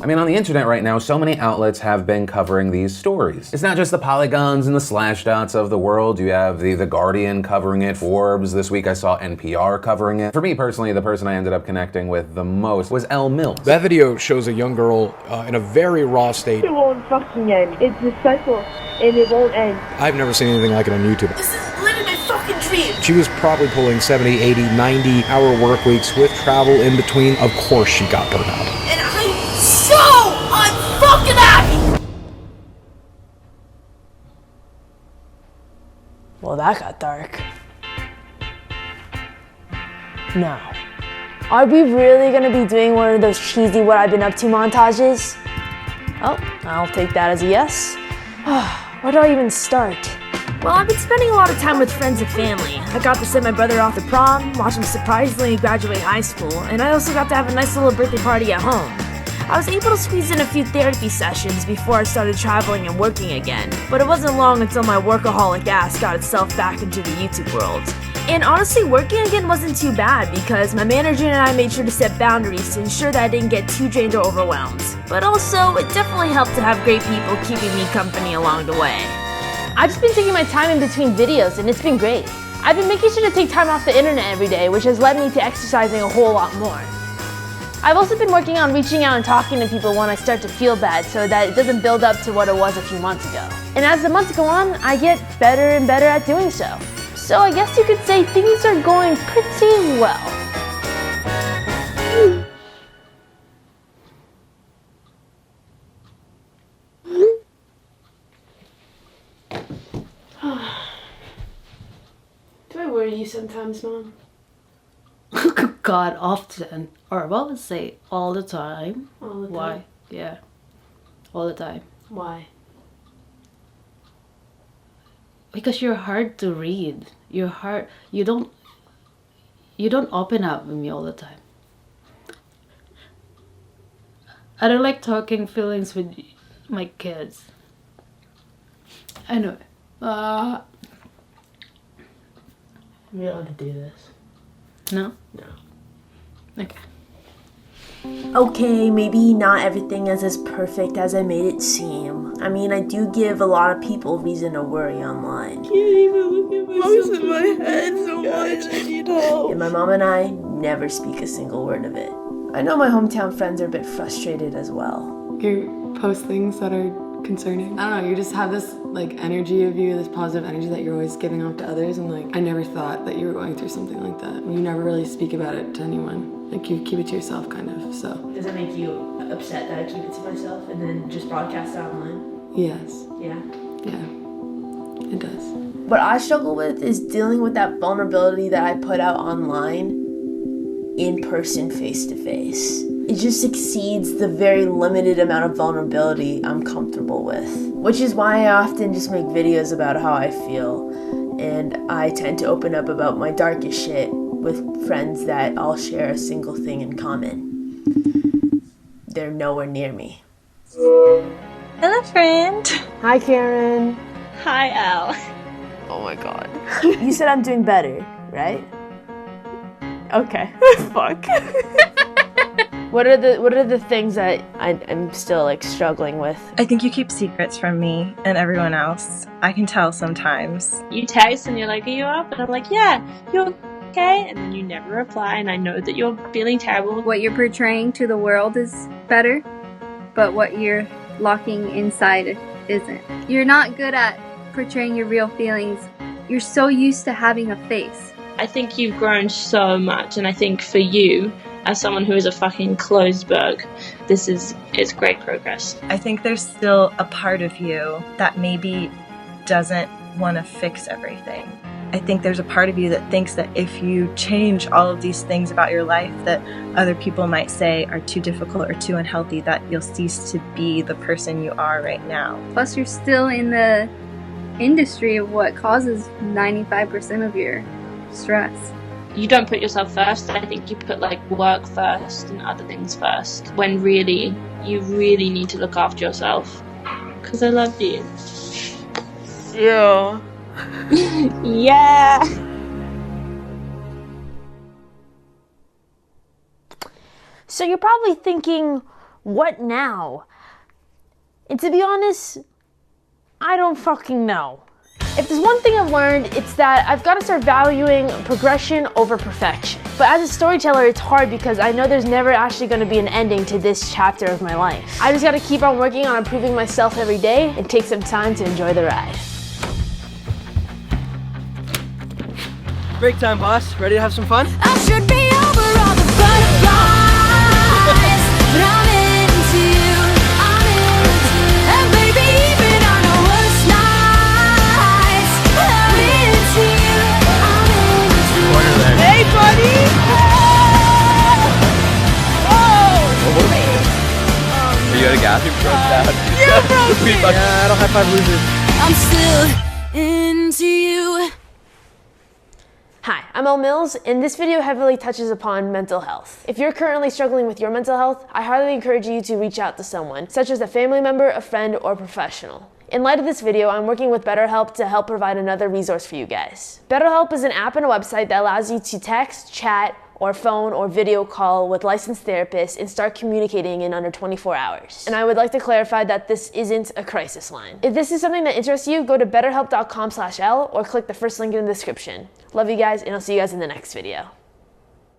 I mean, on the internet right now, so many outlets have been covering these stories. It's not just the Polygons and the Slashdots of the world. You have the Guardian covering it, Forbes. This week I saw NPR covering it. For me personally, the person I ended up connecting with the most was Elle. That video shows a young girl in a very raw state. It won't fucking end. It's a cycle, and it won't end. I've never seen anything like it on YouTube. This is living my fucking dream. She was probably pulling 70, 80, 90-hour work weeks with travel in between. Of course she got burned out. And I'm so unfucking happy! Well, that got dark. No. Are we really gonna be doing one of those cheesy what I've been up to montages? Oh, I'll take that as a yes. Where do I even start? Well, I've been spending a lot of time with friends and family. I got to send my brother off to prom, watch him surprisingly graduate high school, and I also got to have a nice little birthday party at home. I was able to squeeze in a few therapy sessions before I started traveling and working again, but it wasn't long until my workaholic ass got itself back into the YouTube world. And honestly, working again wasn't too bad because my manager and I made sure to set boundaries to ensure that I didn't get too drained or overwhelmed. But also, it definitely helped to have great people keeping me company along the way. I've just been taking my time in between videos and it's been great. I've been making sure to take time off the internet every day, which has led me to exercising a whole lot more. I've also been working on reaching out and talking to people when I start to feel bad so that it doesn't build up to what it was a few months ago. And as the months go on, I get better and better at doing so. So I guess you could say things are going pretty well. Do I worry you sometimes, Mom? God, often. Or what would say all the time. All the time? Why? Yeah. All the time. Why? Because you're hard to read. You're hard. You don't open up with me all the time. I don't like talking feelings with my kids. Anyway. We don't have to do this. No? No. Okay. Okay, maybe not everything is as perfect as I made it seem. I mean, I do give a lot of people reason to worry online. I can't even look at myself in my head so much. I need help. And my mom and I never speak a single word of it. I know my hometown friends are a bit frustrated as well. You post things that are concerning. I don't know, you just have this like energy of you, this positive energy that you're always giving off to others, and like I never thought that you were going through something like that. You never really speak about it to anyone. Like you keep it to yourself kind of, so. Does it make you upset that I keep it to myself and then just broadcast it online? Yes. Yeah. Yeah. It does. What I struggle with is dealing with that vulnerability that I put out online in person, face to face. It just exceeds the very limited amount of vulnerability I'm comfortable with, which is why I often just make videos about how I feel, and I tend to open up about my darkest shit with friends that all share a single thing in common. They're nowhere near me. Hello, friend. Hi, Karen. Hi, Elle. Oh my god. You said I'm doing better, right? Okay. Fuck. What are the things that I'm still like struggling with? I think you keep secrets from me and everyone else. I can tell sometimes. You text and you're like, are you up? And I'm like, yeah, you're okay? And then you never reply, and I know that you're feeling terrible. What you're portraying to the world is better, but what you're locking inside isn't. You're not good at portraying your real feelings. You're so used to having a face. I think you've grown so much, and I think for you, as someone who is a fucking closed book, it's great progress. I think there's still a part of you that maybe doesn't want to fix everything. I think there's a part of you that thinks that if you change all of these things about your life that other people might say are too difficult or too unhealthy, that you'll cease to be the person you are right now. Plus, you're still in the industry of what causes 95% of your stress. You don't put yourself first. I think you put like work first and other things first, when really you really need to look after yourself. Because I love you. Yeah. Yeah. So you're probably thinking, What now? And to be honest, I don't fucking know. If there's one thing I've learned, it's that I've got to start valuing progression over perfection. But as a storyteller, it's hard because I know there's never actually going to be an ending to this chapter of my life. I just got to keep on working on improving myself every day and take some time to enjoy the ride. Break time, boss. Ready to have some fun? I should be over all the butterflies, but I'm into you, I'm into you. And baby, even on the worst nights, I'm into you, I'm into you. Hey, buddy! Are you at a gas? You broke that. You broke it! Yeah, I don't high five losers. I'm still into you. Hi, I'm Elle Mills, and this video heavily touches upon mental health. If you're currently struggling with your mental health, I highly encourage you to reach out to someone, such as a family member, a friend, or professional. In light of this video, I'm working with BetterHelp to help provide another resource for you guys. BetterHelp is an app and a website that allows you to text, chat, or phone or video call with licensed therapists and start communicating in under 24 hours. And I would like to clarify that this isn't a crisis line. If this is something that interests you, go to betterhelp.com/Elle or click the first link in the description. Love you guys, and I'll see you guys in the next video.